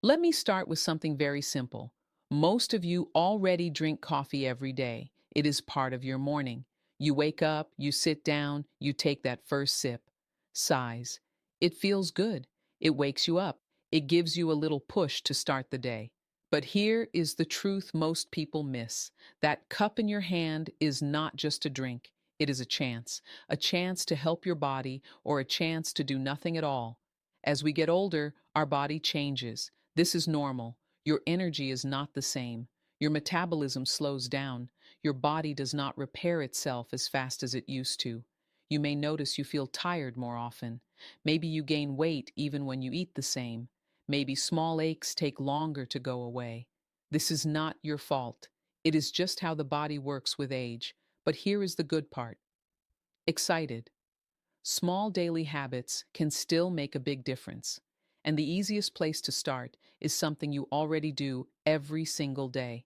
Let me start with something very simple. Most of you already drink coffee every day. It is part of your morning. You wake up, you sit down, you take that first sip. Sighs. It feels good. It wakes you up. It gives you a little push to start the day. But here is the truth most people miss. That cup in your hand is not just a drink. It is a chance to help your body or a chance to do nothing at all. As we get older, our body changes. This is normal. Your energy is not the same. Your metabolism slows down. Your body does not repair itself as fast as it used to. You may notice you feel tired more often. Maybe you gain weight even when you eat the same. Maybe small aches take longer to go away. This is not your fault. It is just how the body works with age. But here is the good part. Excited. Small daily habits can still make a big difference. And the easiest place to start is something you already do every single day: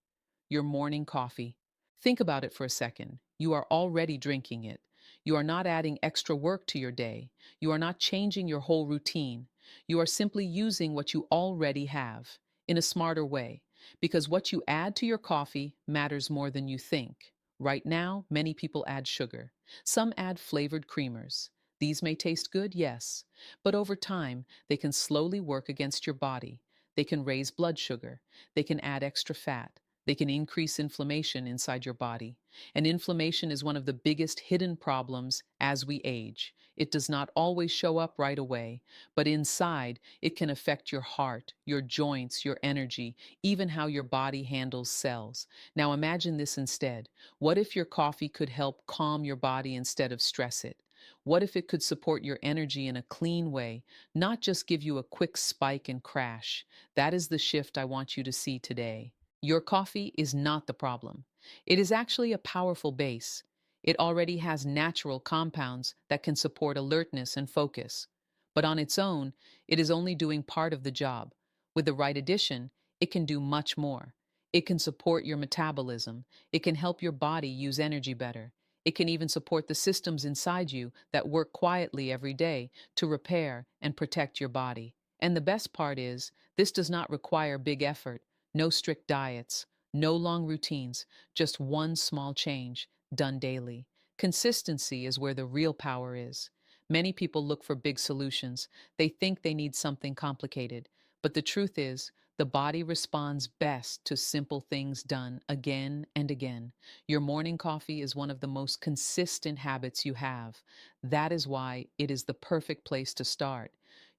your morning coffee. Think about it for a second. You are already drinking it. You are not adding extra work to your day. You are not changing your whole routine. You are simply using what you already have in a smarter way, because what you add to your coffee matters more than you think. Right now, many people add sugar. Some add flavored creamers. These may taste good, yes, but over time, they can slowly work against your body. They can raise blood sugar. They can add extra fat. They can increase inflammation inside your body. And inflammation is one of the biggest hidden problems as we age. It does not always show up right away, but inside, it can affect your heart, your joints, your energy, even how your body handles cells. Now imagine this instead. What if your coffee could help calm your body instead of stress it? What if it could support your energy in a clean way, not just give you a quick spike and crash? That is the shift I want you to see today. Your coffee is not the problem. It is actually a powerful base. It already has natural compounds that can support alertness and focus. But on its own, it is only doing part of the job. With the right addition, it can do much more. It can support your metabolism. It can help your body use energy better. It can even support the systems inside you that work quietly every day to repair and protect your body. And the best part is, this does not require big effort, no strict diets, no long routines, just one small change done daily. Consistency is where the real power is. Many people look for big solutions. They think they need something complicated. But the truth is, the body responds best to simple things done again and again. Your morning coffee is one of the most consistent habits you have. That is why it is the perfect place to start.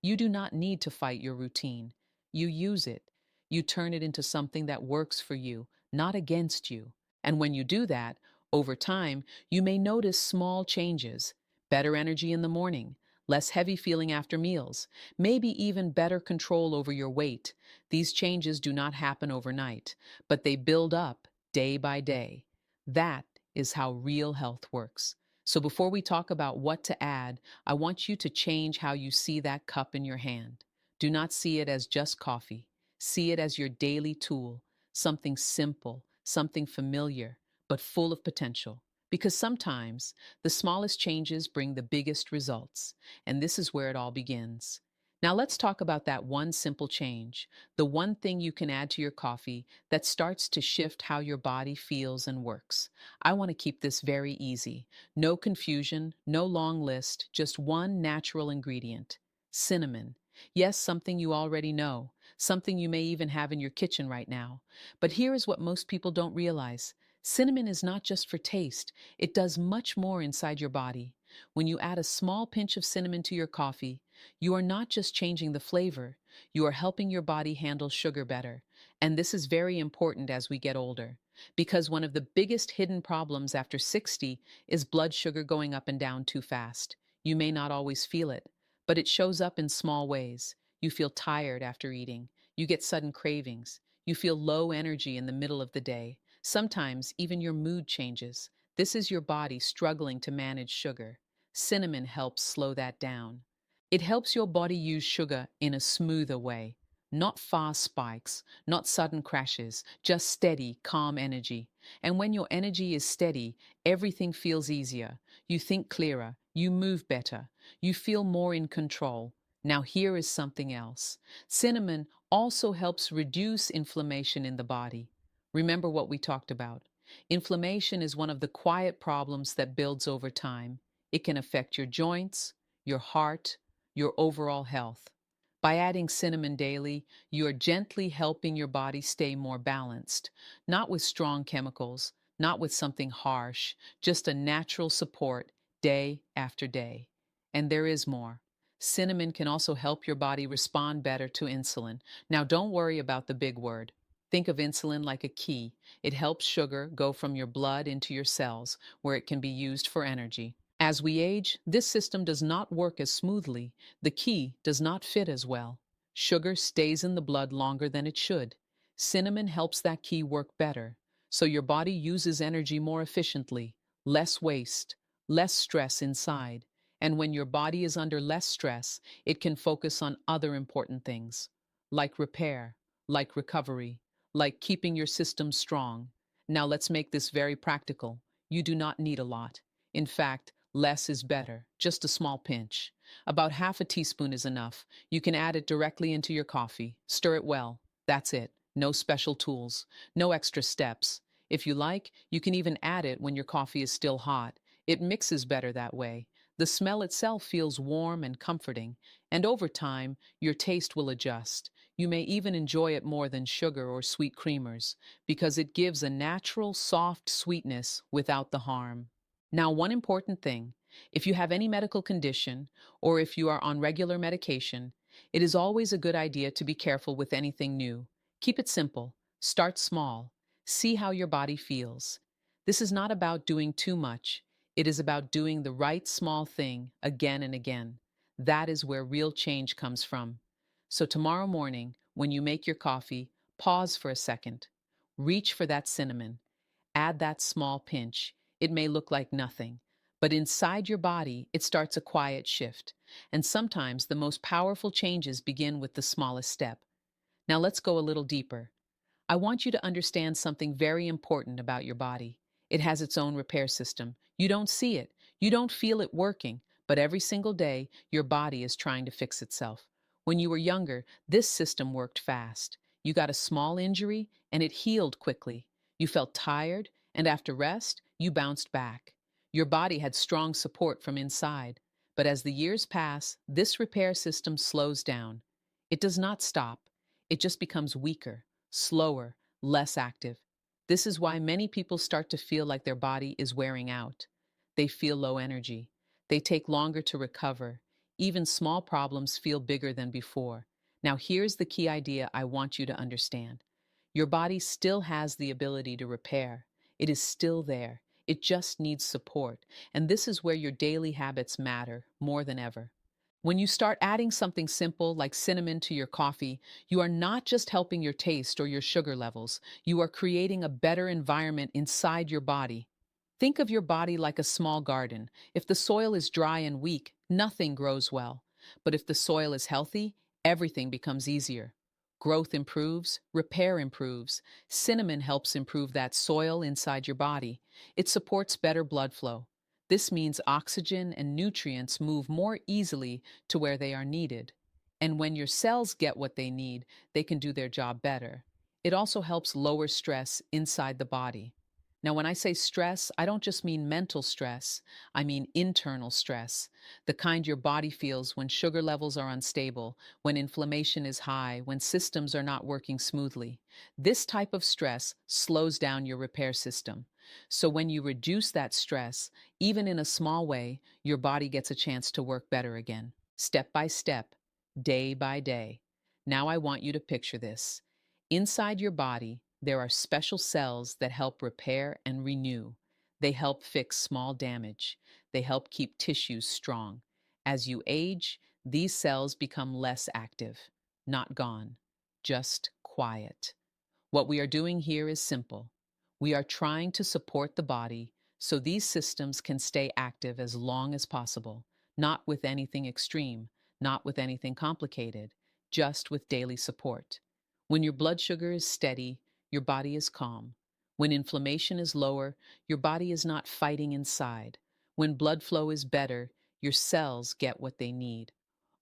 You do not need to fight your routine. You use it. You turn it into something that works for you, not against you. And when you do that, over time, you may notice small changes: better energy in the morning, less heavy feeling after meals, maybe even better control over your weight. These changes do not happen overnight, but they build up day by day. That is how real health works. So before we talk about what to add, I want you to change how you see that cup in your hand. Do not see it as just coffee. See it as your daily tool, something simple, something familiar, but full of potential. Because sometimes the smallest changes bring the biggest results, and this is where it all begins. Now let's talk about that one simple change, the one thing you can add to your coffee that starts to shift how your body feels and works. I want to keep this very easy. No confusion, no long list, just one natural ingredient: cinnamon. Yes, something you already know, something you may even have in your kitchen right now. But here is what most people don't realize. Cinnamon is not just for taste, it does much more inside your body. When you add a small pinch of cinnamon to your coffee, you are not just changing the flavor, you are helping your body handle sugar better. And this is very important as we get older, because one of the biggest hidden problems after 60 is blood sugar going up and down too fast. You may not always feel it, but it shows up in small ways. You feel tired after eating, you get sudden cravings, you feel low energy in the middle of the day. Sometimes even your mood changes. This is your body struggling to manage sugar. Cinnamon helps slow that down. It helps your body use sugar in a smoother way. Not fast spikes, not sudden crashes, just steady, calm energy. And when your energy is steady, everything feels easier. You think clearer, you move better, you feel more in control. Now here is something else. Cinnamon also helps reduce inflammation in the body. Remember what we talked about. Inflammation is one of the quiet problems that builds over time. It can affect your joints, your heart, your overall health. By adding cinnamon daily, you are gently helping your body stay more balanced, not with strong chemicals, not with something harsh, just a natural support day after day. And there is more. Cinnamon can also help your body respond better to insulin. Now, don't worry about the big word. Think of insulin like a key. It helps sugar go from your blood into your cells, where it can be used for energy. As we age, this system does not work as smoothly. The key does not fit as well. Sugar stays in the blood longer than it should. Cinnamon helps that key work better, so your body uses energy more efficiently, less waste, less stress inside. And when your body is under less stress, it can focus on other important things, like repair, like recovery, like keeping your system strong. Now let's make this very practical. You do not need a lot. In fact, less is better, just a small pinch. About half a teaspoon is enough. You can add it directly into your coffee. Stir it well. That's it. No special tools. No extra steps. If you like, you can even add it when your coffee is still hot. It mixes better that way. The smell itself feels warm and comforting, and over time, your taste will adjust. You may even enjoy it more than sugar or sweet creamers, because it gives a natural, soft sweetness without the harm. Now, one important thing, if you have any medical condition or if you are on regular medication, it is always a good idea to be careful with anything new. Keep it simple. Start small. See how your body feels. This is not about doing too much. It is about doing the right small thing again and again. That is where real change comes from. So tomorrow morning, when you make your coffee, pause for a second. Reach for that cinnamon. Add that small pinch. It may look like nothing, but inside your body, it starts a quiet shift. And sometimes the most powerful changes begin with the smallest step. Now let's go a little deeper. I want you to understand something very important about your body. It has its own repair system. You don't see it, you don't feel it working, but every single day, your body is trying to fix itself. When you were younger, this system worked fast. You got a small injury, and it healed quickly. You felt tired, and after rest, you bounced back. Your body had strong support from inside. But as the years pass, this repair system slows down. It does not stop, it just becomes weaker, slower, less active. This is why many people start to feel like their body is wearing out. They feel low energy. They take longer to recover. Even small problems feel bigger than before. Now, here's the key idea I want you to understand. Your body still has the ability to repair. It is still there. It just needs support. And this is where your daily habits matter more than ever. When you start adding something simple like cinnamon to your coffee, you are not just helping your taste or your sugar levels, you are creating a better environment inside your body. Think of your body like a small garden. If the soil is dry and weak, nothing grows well. But if the soil is healthy, everything becomes easier. Growth improves, repair improves. Cinnamon helps improve that soil inside your body. It supports better blood flow. This means oxygen and nutrients move more easily to where they are needed. And when your cells get what they need, they can do their job better. It also helps lower stress inside the body. Now, when I say stress, I don't just mean mental stress, I mean internal stress, the kind your body feels when sugar levels are unstable, when inflammation is high, when systems are not working smoothly. This type of stress slows down your repair system. So when you reduce that stress, even in a small way, your body gets a chance to work better again, step by step, day by day. Now I want you to picture this. Inside your body, there are special cells that help repair and renew. They help fix small damage. They help keep tissues strong. As you age, these cells become less active, not gone, just quiet. What we are doing here is simple. We are trying to support the body so these systems can stay active as long as possible, not with anything extreme, not with anything complicated, just with daily support. When your blood sugar is steady, your body is calm. When inflammation is lower, your body is not fighting inside. When blood flow is better, your cells get what they need.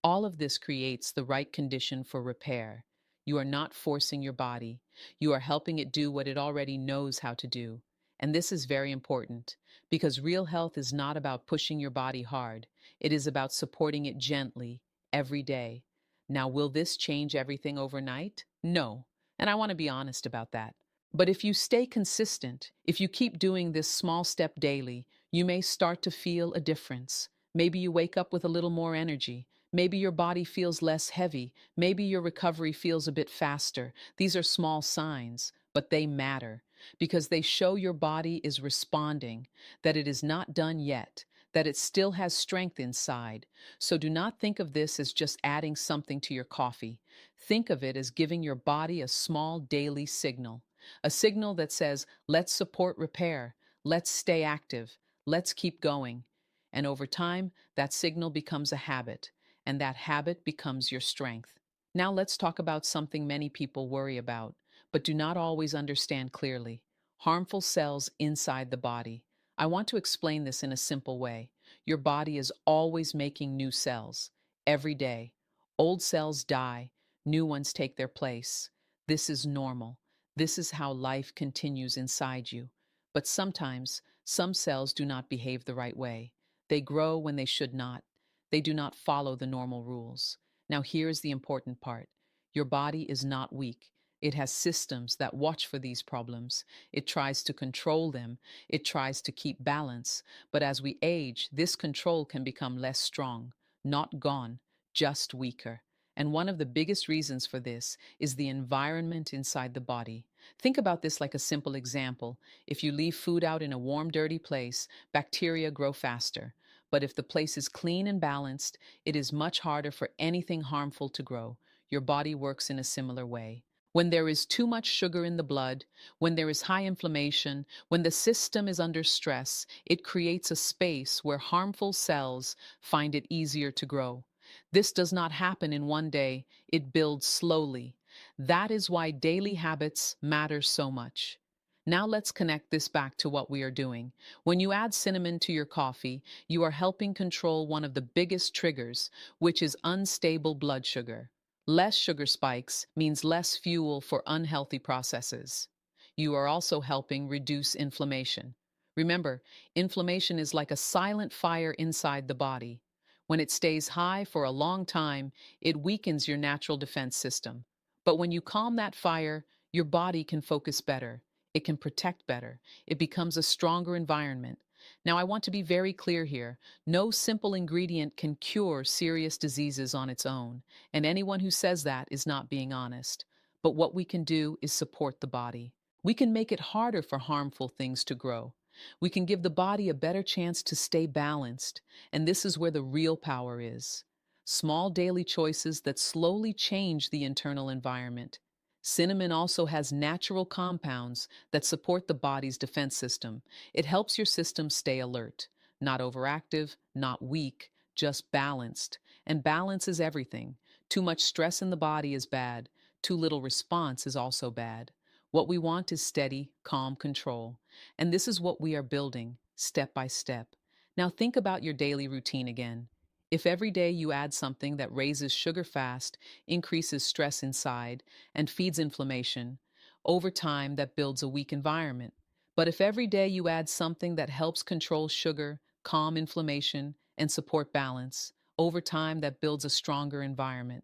All of this creates the right condition for repair. You are not forcing your body. You are helping it do what it already knows how to do. And this is very important because real health is not about pushing your body hard. It is about supporting it gently every day. Now, will this change everything overnight? No. And I want to be honest about that. But if you stay consistent, if you keep doing this small step daily, you may start to feel a difference. Maybe you wake up with a little more energy. Maybe your body feels less heavy. Maybe your recovery feels a bit faster. These are small signs, but they matter because they show your body is responding, that it is not done yet, that it still has strength inside. So do not think of this as just adding something to your coffee. Think of it as giving your body a small daily signal, a signal that says, let's support repair, let's stay active, let's keep going. And over time, that signal becomes a habit, and that habit becomes your strength. Now let's talk about something many people worry about, but do not always understand clearly: harmful cells inside the body. I want to explain this in a simple way. Your body is always making new cells, every day. Old cells die, new ones take their place. This is normal. This is how life continues inside you. But sometimes, some cells do not behave the right way. They grow when they should not. They do not follow the normal rules. Now, here's the important part: your body is not weak. It has systems that watch for these problems. It tries to control them. It tries to keep balance. But as we age, this control can become less strong, not gone, just weaker. And one of the biggest reasons for this is the environment inside the body. Think about this like a simple example. If you leave food out in a warm, dirty place, bacteria grow faster. But if the place is clean and balanced, it is much harder for anything harmful to grow. Your body works in a similar way. When there is too much sugar in the blood, when there is high inflammation, when the system is under stress, it creates a space where harmful cells find it easier to grow. This does not happen in one day, it builds slowly. That is why daily habits matter so much. Now let's connect this back to what we are doing. When you add cinnamon to your coffee, you are helping control one of the biggest triggers, which is unstable blood sugar. Less sugar spikes means less fuel for unhealthy processes. You are also helping reduce inflammation. Remember, inflammation is like a silent fire inside the body. When it stays high for a long time, it weakens your natural defense system. But when you calm that fire, your body can focus better. It can protect better. It becomes a stronger environment. Now, I want to be very clear here. No simple ingredient can cure serious diseases on its own, and anyone who says that is not being honest. But what we can do is support the body. We can make it harder for harmful things to grow. We can give the body a better chance to stay balanced, and this is where the real power is. Small daily choices that slowly change the internal environment. Cinnamon also has natural compounds that support the body's defense system. It helps your system stay alert, not overactive, not weak, just balanced. And balance is everything. Too much stress in the body is bad. Too little response is also bad. What we want is steady, calm control. And this is what we are building, step by step. Now think about your daily routine again. If every day you add something that raises sugar fast, increases stress inside, and feeds inflammation, over time that builds a weak environment. But if every day you add something that helps control sugar, calm inflammation, and support balance, over time that builds a stronger environment.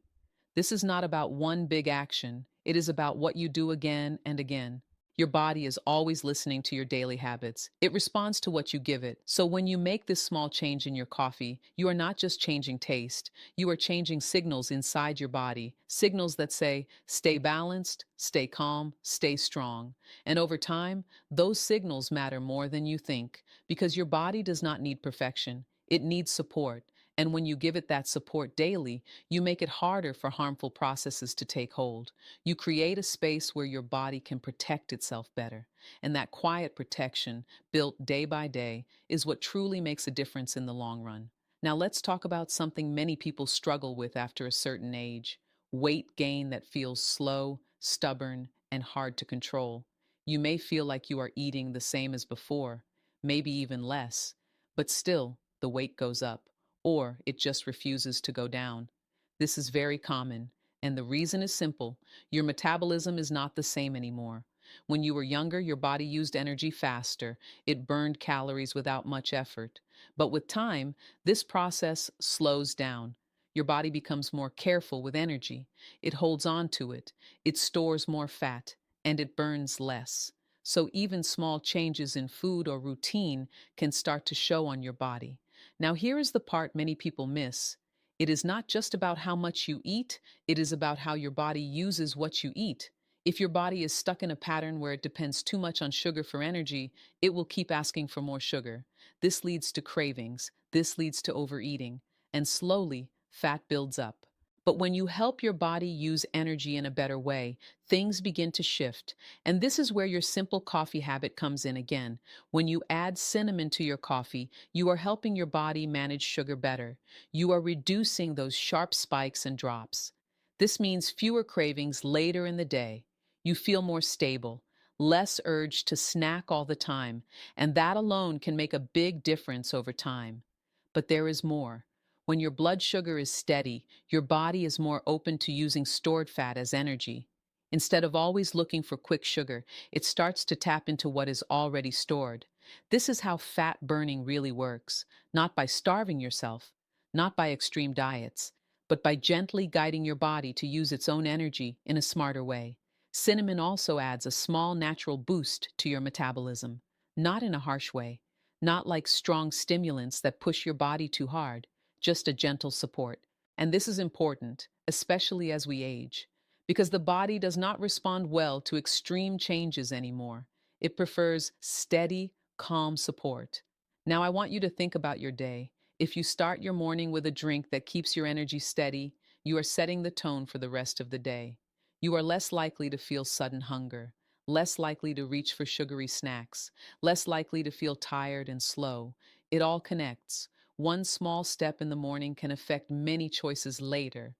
This is not about one big action. It is about what you do again and again. Your body is always listening to your daily habits. It responds to what you give it. So when you make this small change in your coffee, you are not just changing taste. You are changing signals inside your body, signals that say, stay balanced, stay calm, stay strong. And over time, those signals matter more than you think because your body does not need perfection. It needs support. And when you give it that support daily, you make it harder for harmful processes to take hold. You create a space where your body can protect itself better. And that quiet protection, built day by day, is what truly makes a difference in the long run. Now let's talk about something many people struggle with after a certain age: weight gain that feels slow, stubborn, and hard to control. You may feel like you are eating the same as before, maybe even less, but still the weight goes up, or it just refuses to go down. This is very common. And the reason is simple. Your metabolism is not the same anymore. When you were younger, your body used energy faster. It burned calories without much effort. But with time, this process slows down. Your body becomes more careful with energy. It holds on to it. It stores more fat, and it burns less. So even small changes in food or routine can start to show on your body. Now, here is the part many people miss. It is not just about how much you eat, it is about how your body uses what you eat. If your body is stuck in a pattern where it depends too much on sugar for energy, it will keep asking for more sugar. This leads to cravings, this leads to overeating, and slowly, fat builds up. But when you help your body use energy in a better way, things begin to shift. And this is where your simple coffee habit comes in again. When you add cinnamon to your coffee, you are helping your body manage sugar better. You are reducing those sharp spikes and drops. This means fewer cravings later in the day. You feel more stable, less urge to snack all the time, and that alone can make a big difference over time. But there is more. When your blood sugar is steady, your body is more open to using stored fat as energy. Instead of always looking for quick sugar, it starts to tap into what is already stored. This is how fat burning really works, not by starving yourself, not by extreme diets, but by gently guiding your body to use its own energy in a smarter way. Cinnamon also adds a small natural boost to your metabolism, not in a harsh way, not like strong stimulants that push your body too hard, just a gentle support. And this is important, especially as we age, because the body does not respond well to extreme changes anymore. It prefers steady, calm support. Now, I want you to think about your day. If you start your morning with a drink that keeps your energy steady, you are setting the tone for the rest of the day. You are less likely to feel sudden hunger, less likely to reach for sugary snacks, less likely to feel tired and slow. It all connects. One small step in the morning can affect many choices later.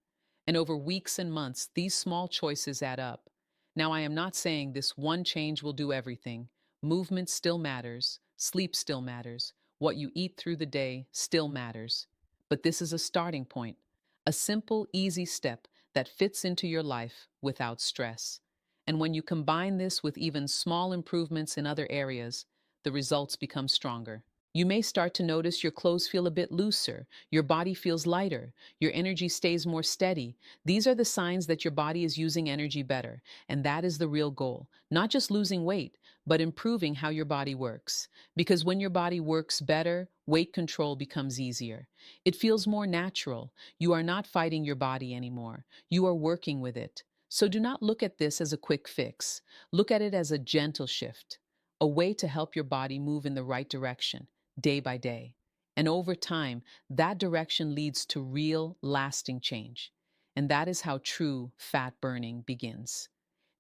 And over weeks and months, these small choices add up. Now, I am not saying this one change will do everything. Movement still matters, sleep still matters, what you eat through the day still matters. But this is a starting point, a simple, easy step that fits into your life without stress. And when you combine this with even small improvements in other areas, the results become stronger. You may start to notice your clothes feel a bit looser, your body feels lighter, your energy stays more steady. These are the signs that your body is using energy better, and that is the real goal. Not just losing weight, but improving how your body works. Because when your body works better, weight control becomes easier. It feels more natural. You are not fighting your body anymore. You are working with it. So do not look at this as a quick fix. Look at it as a gentle shift, a way to help your body move in the right direction, day by day. And over time, that direction leads to real, lasting change. And that is how true fat burning begins.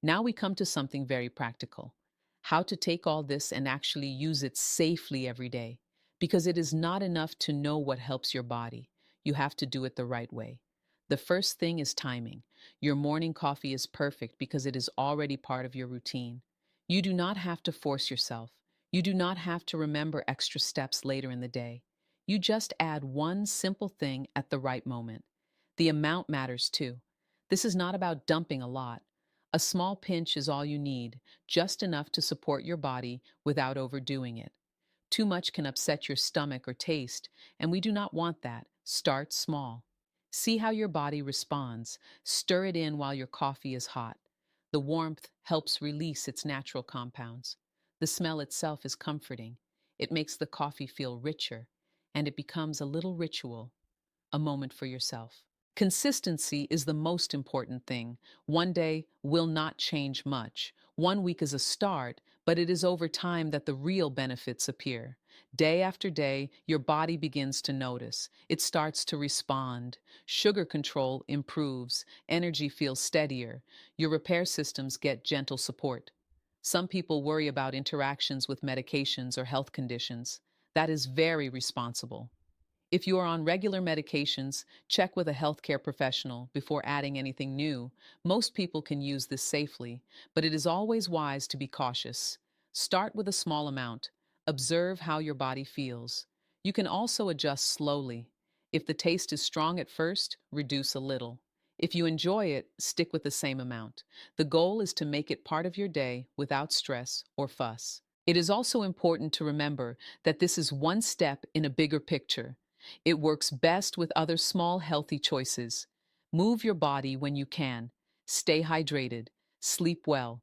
Now we come to something very practical: how to take all this and actually use it safely every day. Because it is not enough to know what helps your body, you have to do it the right way. The first thing is timing. Your morning coffee is perfect because it is already part of your routine. You do not have to force yourself. You do not have to remember extra steps later in the day. You just add one simple thing at the right moment. The amount matters too. This is not about dumping a lot. A small pinch is all you need, just enough to support your body without overdoing it. Too much can upset your stomach or taste, and we do not want that. Start small. See how your body responds. Stir it in while your coffee is hot. The warmth helps release its natural compounds. The smell itself is comforting. It makes the coffee feel richer, and it becomes a little ritual, a moment for yourself. Consistency is the most important thing. One day will not change much. One week is a start, but it is over time that the real benefits appear. Day after day, your body begins to notice. It starts to respond. Sugar control improves. Energy feels steadier. Your repair systems get gentle support. Some people worry about interactions with medications or health conditions. That is very responsible. If you are on regular medications, check with a healthcare professional before adding anything new. Most people can use this safely, but it is always wise to be cautious. Start with a small amount. Observe how your body feels. You can also adjust slowly. If the taste is strong at first, reduce a little. If you enjoy it, stick with the same amount. The goal is to make it part of your day without stress or fuss. It is also important to remember that this is one step in a bigger picture. It works best with other small, healthy choices. Move your body when you can. Stay hydrated. Sleep well.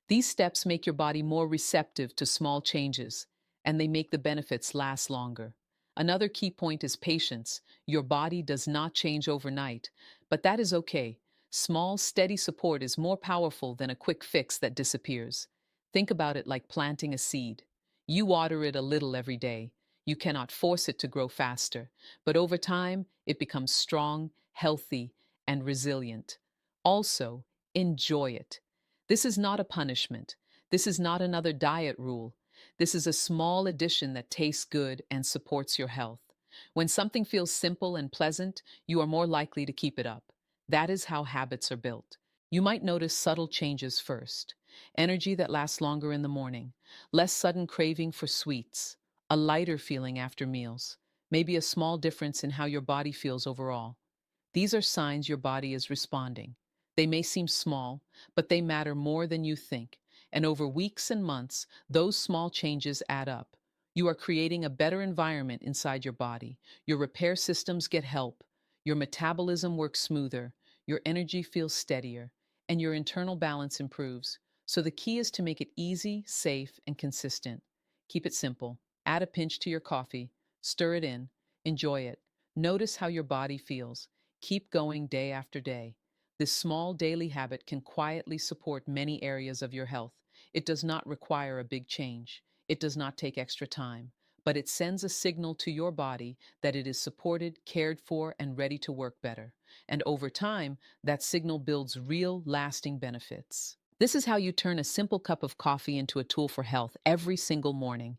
These steps make your body more receptive to small changes, and they make the benefits last longer. Another key point is patience. Your body does not change overnight, but that is okay. Small, steady support is more powerful than a quick fix that disappears. Think about it like planting a seed. You water it a little every day. You cannot force it to grow faster, but over time, it becomes strong, healthy, and resilient. Also, enjoy it. This is not a punishment. This is not another diet rule. This is a small addition that tastes good and supports your health. When something feels simple and pleasant, you are more likely to keep it up. That is how habits are built. You might notice subtle changes first. Energy that lasts longer in the morning, less sudden craving for sweets, a lighter feeling after meals, maybe a small difference in how your body feels overall. These are signs your body is responding. They may seem small, but they matter more than you think. And over weeks and months, those small changes add up. You are creating a better environment inside your body. Your repair systems get help. Your metabolism works smoother. Your energy feels steadier. And your internal balance improves. So the key is to make it easy, safe, and consistent. Keep it simple. Add a pinch to your coffee. Stir it in. Enjoy it. Notice how your body feels. Keep going day after day. This small daily habit can quietly support many areas of your health. It does not require a big change. It does not take extra time, but it sends a signal to your body that it is supported, cared for, and ready to work better. And over time, that signal builds real, lasting benefits. This is how you turn a simple cup of coffee into a tool for health every single morning.